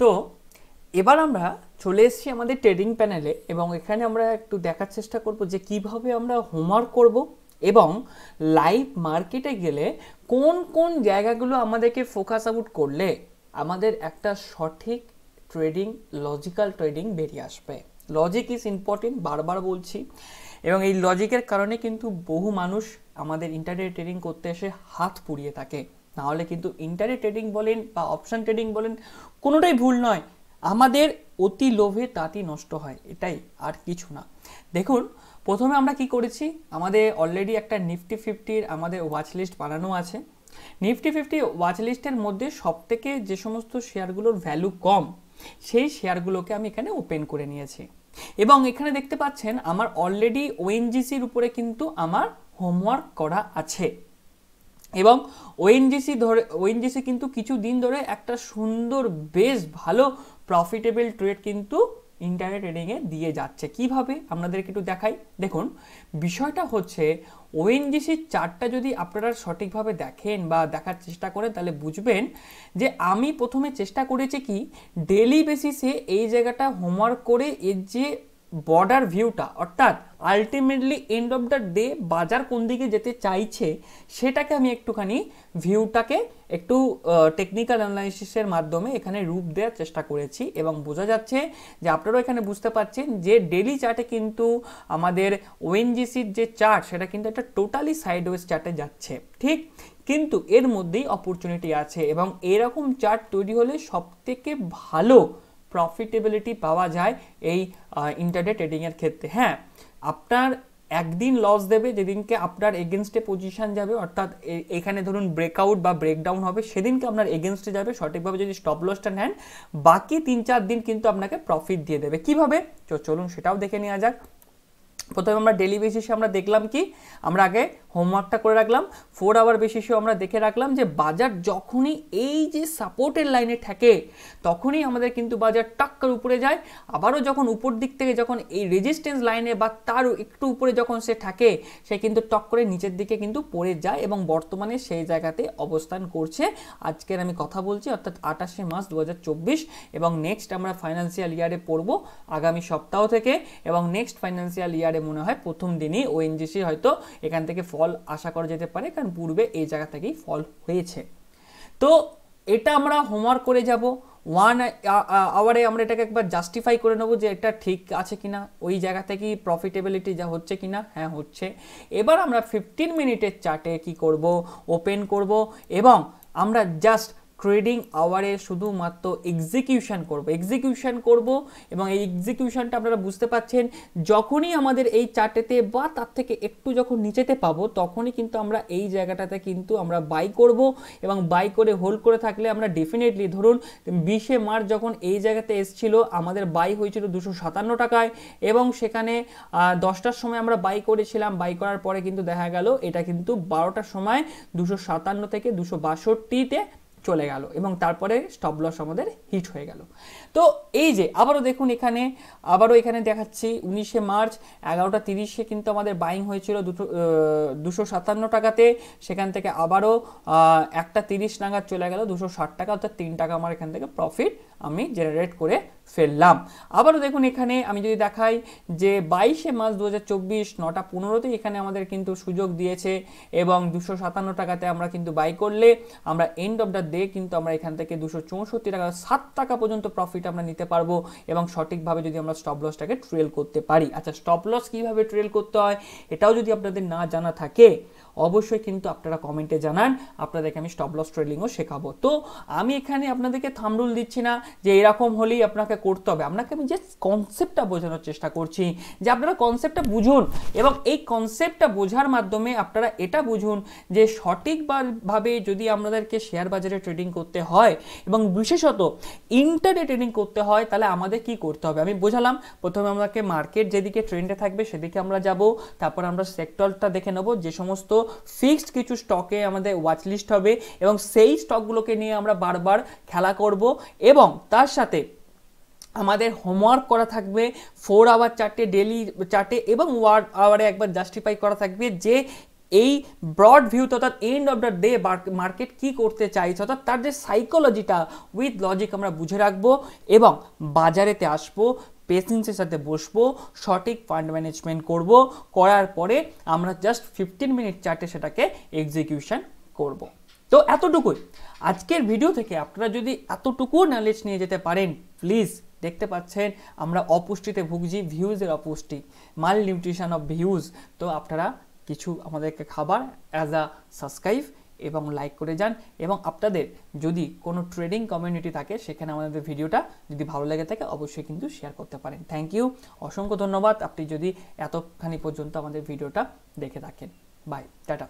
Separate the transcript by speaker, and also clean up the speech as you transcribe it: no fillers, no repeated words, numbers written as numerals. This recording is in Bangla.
Speaker 1: তো এবার আমরা চলে এসেছি আমাদের ট্রেডিং প্যানেলে এবং এখানে আমরা একটু দেখার চেষ্টা করব যে কিভাবে আমরা হোমওয়ার্ক করব এবং লাইভ মার্কেটে গেলে কোন কোন জায়গাগুলো আমাদেরকে ফোকাস আউট করলে আমাদের একটা সঠিক ট্রেডিং লজিক্যাল ট্রেডিং বেরিয়ে আসবে। লজিক ইজ ইম্পর্টেন্ট, বারবার বলছি, এবং এই লজিকের কারণে কিন্তু বহু মানুষ আমাদের ইন্টারডে ট্রেডিং করতে এসে হাত পুড়িয়ে থাকে। নাহলে কিন্তু ইন্টারডে ট্রেডিং বলেন বা অপশন ট্রেডিং বলেন, কোনোটাই ভুল নয়, আমাদের অতি লোভে তাঁতি নষ্ট হয়, এটাই, আর কিছু না। দেখুন, প্রথমে আমরা কি করেছি, আমাদের অলরেডি একটা নিফটি 50 আমাদের ওয়াচ লিস্ট বানানো আছে। নিফটি 50 ওয়াচ লিস্টের মধ্যে সবথেকে যে সমস্ত শেয়ারগুলোর ভ্যালু কম, সেই শেয়ারগুলোকে আমি এখানে ওপেন করে নিয়েছি এবং এখানে দেখতে পাচ্ছেন আমার অলরেডি ওএনজিসির উপরে কিন্তু আমার হোমওয়ার্ক করা আছে এবং ওএনজিসি কিন্তু কিছুদিন ধরে একটা সুন্দর বেশ ভালো প্রফিটেবল ট্রেড কিন্তু ইন্টারডে ট্রেডিংয়ে দিয়ে যাচ্ছে। কিভাবে আপনাদেরকে একটু দেখাই। দেখুন, বিষয়টা হচ্ছে ওএনজিসির চার্টটা যদি আপনারা সঠিকভাবে দেখেন বা দেখার চেষ্টা করেন তাহলে বুঝবেন যে আমি প্রথমে চেষ্টা করেছি কি ডেলি বেসিসে এই জায়গাটা হোমওয়ার্ক করে এর যে বর্ডার ভিউটা, অর্থাৎ ultimately end of the day বাজার কোন দিকে যেতে চাইছে সেটাকে আমি একটুখানি ভিউটাকে একটু টেকনিক্যাল অ্যানালাইসিসের মাধ্যমে এখানে রূপ দেওয়ার চেষ্টা করেছি এবং বোঝা যাচ্ছে যে আপনারাও এখানে বুঝতে পারছেন যে ডেলি চার্টে কিন্তু আমাদের ওএনজিসির যে চার্ট সেটা কিন্তু একটা টোটালি সাইডওয়েজ চার্টে যাচ্ছে, ঠিক, কিন্তু এর মধ্যেই অপরচুনিটি আছে এবং এরকম চার্ট তৈরি হলে সবথেকে ভালো প্রফিটেবিলিটি পাওয়া যায় এই ইন্টারডে ট্রেডিংয়ের ক্ষেত্রে। হ্যাঁ, আপনার একদিন লস দেবে যেদিনকে আপনার এগেনস্টে পজিশন যাবে, অর্থাৎ এখানে ধরুন ব্রেকআউট বা ব্রেকডাউন হবে, সেদিনকে আপনার এগেনস্টে যাবে সঠিকভাবে যদি স্টপ লসটা নেন। বাকি 3-4 দিন কিন্তু আপনাকে প্রফিট দিয়ে দেবে। কিভাবে, চলুন সেটাও দেখে নেওয়া যাক। প্রথমে আমরা ডেলি বেসিসে আমরা দেখলাম কি, আমরা আগে হোমওয়ার্কটা করে রাখলাম। 4 আওয়ার বেসিসেও আমরা দেখে রাখলাম যে বাজার যখনই এই যে সাপোর্টের লাইনে থাকে তখনই আমাদের কিন্তু বাজার টাক্কার উপরে যায়, আবারও যখন উপর দিক থেকে যখন এই রেজিস্ট্যান্স লাইনে বা তার একটু উপরে যখন সে থাকে সে কিন্তু টক করে নিচের দিকে কিন্তু পড়ে যায় এবং বর্তমানে সেই জায়গাতে অবস্থান করছে। আজকের আমি কথা বলছি অর্থাৎ 28শে মার্চ 2024 এবং নেক্সট আমরা ফাইন্যান্সিয়াল ইয়ারে পড়বো আগামী সপ্তাহ থেকে এবং নেক্সট ফাইন্যান্সিয়াল ইয়ারে মনে হয় প্রথম দিনই ওএনজিসি হয়তো এখান থেকে ফল আশা করা যেতে পারে, কারণ পূর্বে এই জায়গা থেকেই ফল হয়েছে। তো এটা আমরা হোমওয়ার্ক করে যাব। 1 আওয়ারে আমরা এটাকে একবার জাস্টিফাই করে নেবো যে এটা ঠিক আছে কিনা, ওই জায়গা থেকেই প্রফিটেবিলিটি যা হচ্ছে কিনা, হ্যাঁ হচ্ছে। এবার আমরা 15 মিনিটের চার্টে কি করব, ওপেন করব এবং আমরা জাস্ট ট্রেডিং আওয়ারে শুধুমাত্র এক্সিকিউশন করব এবং এই এক্সিকিউশনটা আপনারা বুঝতে পাচ্ছেন যখনই আমাদের এই চার্টেতে বা তার থেকে একটু যখন নিচেতে পাবো তখনই কিন্তু আমরা এই জায়গাটাতে কিন্তু আমরা বাই করব এবং বাই করে হোল্ড করে থাকলে আমরা ডেফিনেটলি ধরুন 20শে মার্চ যখন এই জায়গাতে এসেছিল আমাদের বাই হয়েছিল 257 টাকায় এবং সেখানে 10টার সময় আমরা বাই করেছিলাম। বাই করার পরে কিন্তু দেখা গেল এটা কিন্তু 12টার সময় 257 থেকে 262-তে চলে গেল এবং তারপরে স্টপ লস আমাদের হিট হয়ে গেল। তো এই যে আবারও দেখুন এখানে দেখাচ্ছি 19শে মার্চ 11টা 30-এ কিন্তু আমাদের বাইং হয়েছিল 257 টাকাতে, সেখান থেকে আবারও 1টা 30 নাগাদ চলে গেল 260 টাকা, অর্থাৎ 3 টাকা আমার এখান থেকে প্রফিট আমি জেনারেট করে ফেললাম। আবারও দেখুন এখানে আমি যদি দেখাই যে 22শে মার্চ 2024 9টা 15-তে এখানে আমাদের কিন্তু সুযোগ দিয়েছে এবং 257 টাকাতে আমরা কিন্তু বাই করলে আমরা এন্ড অফ দ্য ডে কিন্তু আমরা এখান থেকে 264 টাকা 7 টাকা পর্যন্ত প্রফিট আমরা নিতে পারবো এবং সঠিকভাবে যদি আমরা স্টপ লসটাকে ট্রেল করতে পারি। আচ্ছা, স্টপ লস কিভাবে ট্রেল করতে হয় এটাও যদি আপনাদের না জানা থাকে অবশ্যই কিন্তু আপনারা কমেন্টে জানান, আপনাদেরকে আমি স্টপ লস ট্রেডিংও শেখাবো। তো আমি এখানে আপনাদেরকে থাম্ব রুল দিচ্ছি না যে এরকম হলেই আপনাকে করতে হবে, আপনাকে আমি জাস্ট কনসেপ্টটা বোঝানোর চেষ্টা করছি যে আপনারা কনসেপ্টটা বুঝুন এবং এই কনসেপ্টটা বোঝার মাধ্যমে আপনারা এটা বুঝুন যে সঠিকভাবে যদি আপনাদেরকে শেয়ার বাজারে ট্রেডিং করতে হয় এবং বিশেষত ইন্টারডে ট্রেডিং করতে হয় তাহলে আমাদের কি করতে হবে আমি বোঝালাম। প্রথমে আমাকে মার্কেট যেদিকে ট্রেন্ডে থাকবে সেদিকে আমরা যাব, তারপর আমরা সেক্টরটা দেখে নেব, যে সমস্ত ফিক্সড কিছু স্টকে আমাদের ওয়াচ লিস্ট হবে এবং সেই স্টকগুলোকে নিয়ে আমরা বারবার খেলা করব এবং তার সাথে আমাদের হোমওয়ার্ক করা থাকবে 4 আওয়ার চার্টে, ডেলি চার্টে এবং 1 আওয়ারে একবার জাস্টিফাই করা থাকবে যে এই ব্রড ভিউ অর্থাৎ end of the day market কি করতে চাইছে অর্থাৎ তার যে সাইকোলজিটা উইথ লজিক আমরা বুঝে রাখবো এবং বাজারেতে আসবো, পেশেন্সের সাথে বসবো, সঠিক ফান্ড ম্যানেজমেন্ট করব, করার পরে আমরা জাস্ট 15 মিনিট চার্টে সেটাকে এক্সিকিউশন করব। তো এতটুকুই আজকের ভিডিও থেকে। আপনারা যদি এতটুকু নলেজ নিয়ে যেতে পারেন, প্লিজ, দেখতে পাচ্ছেন আমরা অপুষ্টিতে ভুগছি, ভিউজের অপুষ্টি, মাল নিউট্রিশন অফ ভিউজ। তো আপনারা কিছু আমাদেরকে খাবার অ্যাজ আ সাবস্ক্রাইব এবং লাইক করে যান, এবং আপনাদের যদি কোনো ট্রেডিং কমিউনিটি থাকে সেখানে আমাদের ভিডিওটা যদি ভালো লেগে থাকে অবশ্যই কিন্তু শেয়ার করতে পারেন। থ্যাংক ইউ, অসংখ্য ধন্যবাদ আপনি যদি এতখানি পর্যন্ত আমাদের ভিডিওটা দেখে থাকেন। Bye, tata.